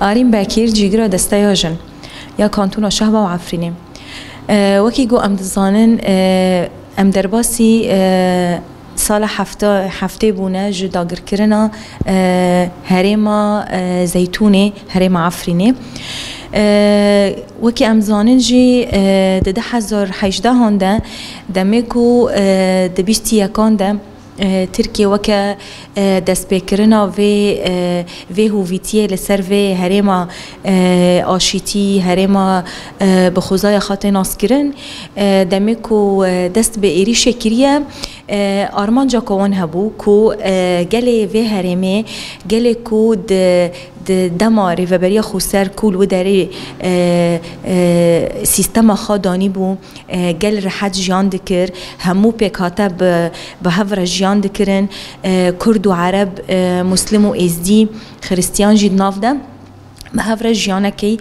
آرين باكير جيجرا دستياجن يا كانتونا شهبة وعفريني وكي جو أم دزانن أم درباسي سال هفته بونه جو داگر کرنا هرما زيتوني هرما عفريني وكي ام زانن جي ده 2018 هنده دمكو ده 20 يكان ده تركيا وكا دست بکرنا و هویتیه لسر و هرما آشیتی هرما بخوزای خاطر ناس کرن دمکو دست به ایری شکریه آرمان جا کوان هبو کو گله و هرمه گله کو دماری و برای خوسر کول و داره سیستم خادانی بو گل رحت جیان دکر همو پیکاته به هفر جیان دکرن کرد و عرب مسلم و ازدی خریستیان جید ناف ده به هفر جیانه کی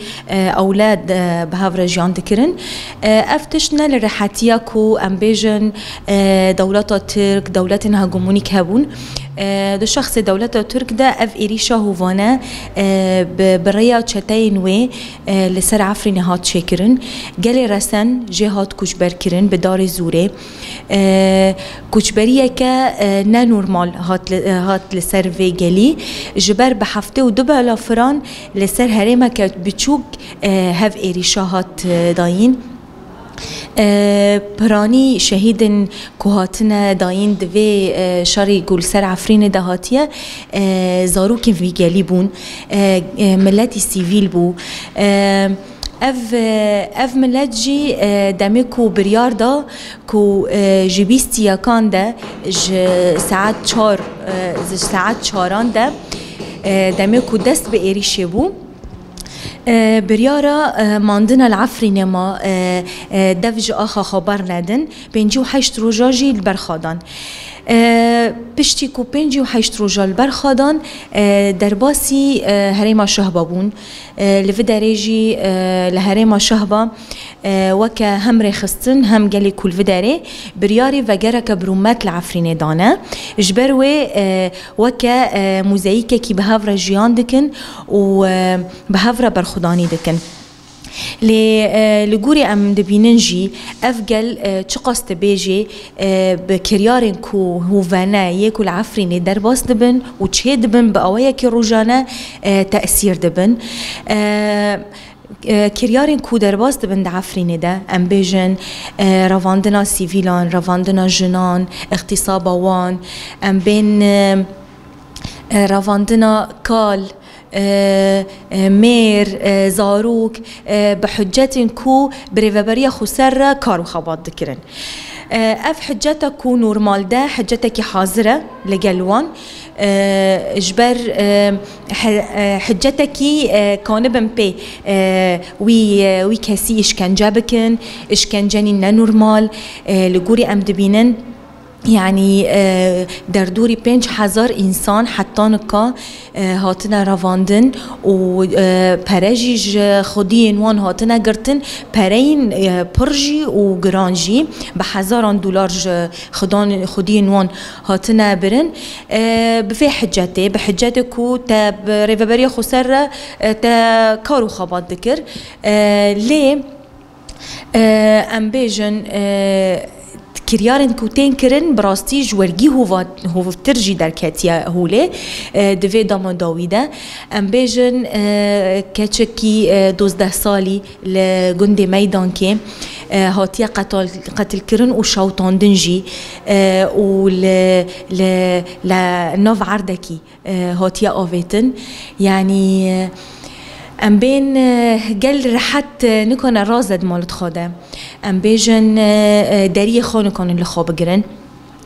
اولاد به هفر جیان دکرن افتشنا لرحتیا کو ام بیجن دولت ترک دولت هجمونی کبون ده شخص دولت ترک ده اف ایریشا هوانه بریا چتاین و لسر عفرین هات شکرن گل رسن جهات کشبر کرن به دار زوره کشبریه که نه نورمال هات لسر و گلی جبر به هفته و دو بالا فران لسر هرمه که بچوک هف ایریشا هات داین پرانی شهیدن کوهاتنا داین دوی شاری گلسر عفرین دهاتیه زاروکن ویگلی بون ملتی سیویل بو اف ملت جی دمی کو بریار دا کو جبیستی یکان ده ساعت چاران ده دمی کو دست به ایریشه بو بريارة ماندنا العفرينة ما دفج آخا خبر ندن 58 روجاجي البرخادان پشتی کو 58 روزا البرخادان درباسی هرما شهبه بون لفه درجی لهرما شهبه وک هم رخصتن هم گلی کل وداره بریاری و گرک برومت العفرینه دانه جبر وک موزاییک کی به هفر جیان دکن و به هفر برخدانی دکن لجوري أم دبيننجي أفجل تقصت بيجي بكريارن كو هوفانا يكل عفرين درباس دبن وتشهد دبن بقوايا كروجانا تأثير دبن كريارن كو درباس دبن دعفرين ده أم بيجن رواندنا سيفيلان رواندنا جنان اغتصابا وان أم بين رواندنا كال مير زاروك بحجات كو بريفابريا خسر كارو خبات ذكرن اف حجتك كو نورمال ده حجتك حاضره لجلوان اجبر حجتك كان بمبي وي كسي اشكنجه بكن اشكنجاني نورمال لجوري ام دبينن يعني دردوري 5000 انسان حتى نكا هاتنا رواندن و پرجیج خودین وان هاتنا گرتن پرین پرجی و گرانجی به $1000 خودین وان هاتنا برن بفي حجته بحجته کو تا ريفابريا خسر تا كارو خبات ذكر ليه ام بيجن كريارن كوتين كرن براستي جورجي هو ترجي دركاتيا هوله دوی دامان داویده ام بیجن کچکی 12 سالی لگنده میدان که هاتیا قتل کرن و شوطاندن جی و لناف عردکی هاتیا آویتن يعني ام بين قال رحت نكون رازد مالت خاده ام بيجن داري خانو كان اللي خاب جرن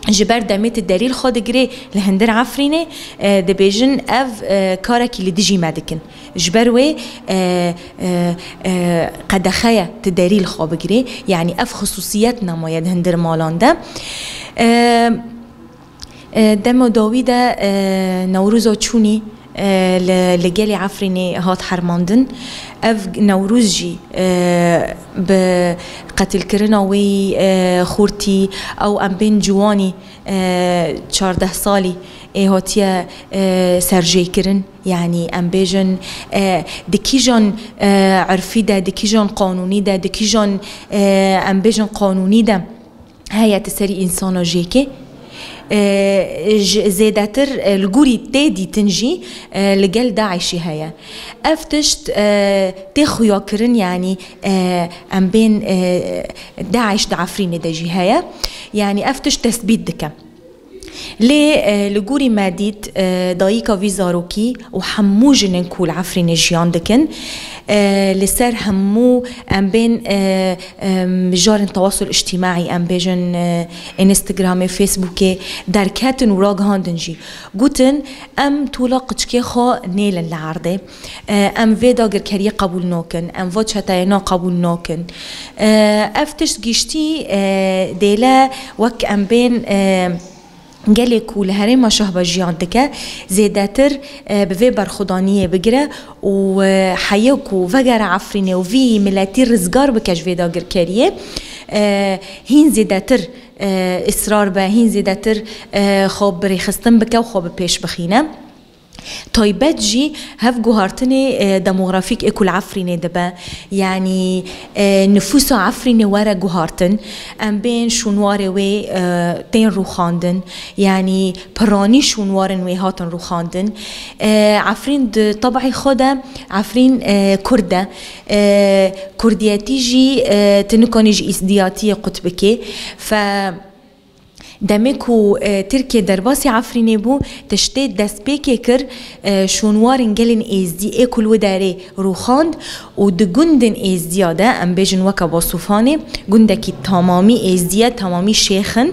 جبر دميت الدليل خاد جري لهندر عفرينه دبيجن اف كارك اللي دجي مادكن جبروي قد خيا تدليل خاب جري يعني اف خصوصياتنا ما يد هندر مالان ده دم داويدا نوروزا چوني لجالي عفريني هات حرماندن اف نوروزجي بقتل كرنا وي خورتي او ام بين جواني 14 سالي هاتیا سرجی کرن يعني ام بيجن دكيجن عرفي ده دكيجن قانوني ده دكيجن ام بيجن قانوني ده هيا تسري انسان جيكي زيداتر الجوري تادي تنجي لجل داعشي هيا افتشت تاخو ياكرن يعني ام بين داعش دعفرين داجي هيا يعني افتش تثبيت دكا لي لجوري ماديت ضايقة في زاروكي وحموجن كول عفرين جيان دكن لسر همو ام بين مجار التواصل الاجتماعي ام بيجن انستغرام فيسبوك دركاتن وراغ هاندنجي قوتن ام تولا قچكي خو نيلن لعرضه ام فيدا غير كري قبول نوكن ام فوتشتاينا قبول نوكن افتش گشتي ديلا وك ام بين گلک و لهره ما شهبه جیان دکه زیادتر به وی برخودانیه بگیره و حیاک و وگر عفرینه و وی ملتی رزگار بکش وی داگر کریه هین زیادتر اصرار به هین زیادتر خواب بری خستن بکه و خواب پیش بخینه طيبات جي هف جوهرتني ديموغرافيك اكل عفريني دبا يعني نفوس عفريني ورا جوهرتن ام بين شونواري وي تين روخاندن يعني براني شونوارن وي هاتن روخاندن عفرين طبعي خدا عفرين كرده كردياتي جي تنكونيج اسدياتي قطبكي ف دمكو تركيا درباسي عفريني بو تشتيت دست بيكي كر شونوارن جلن ازدي اكل وداري روخاند و دگندن ازدياده ام بيجن وكا باصوفاني گندكي تمامي ازديا تمامي شيخن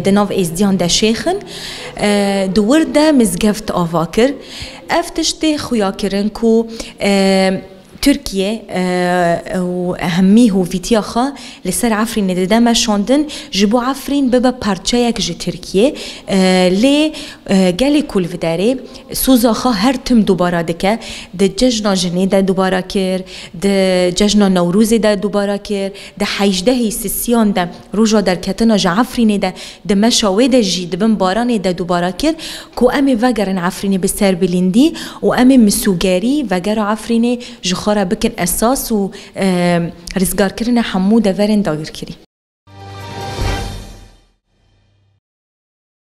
دناف ازديان دا شيخن دورده مزگفت آواکر افتشتي خويا كرنكو تركيا وأهميه وفيتياخا لسر عفرين ددما شاندن جبو عفرين ببا بارچايك جي تركيا لي جالي كل فداري سوزاخا هر تم دوبارا دكا د ججنا جني دا دوبارا كير د ججنا نوروز دا دوبارا كير د حيجده سيسيان دا روجا در كتنا جا عفرين دا د مشاوي دا جي دبن باران دا دوبارا كير كو امي وگرن عفرين بسر بلندي و امي مسوگاري وگر عفرين جخ بكن اساس و رزگار کرن حموده ورن داگر کری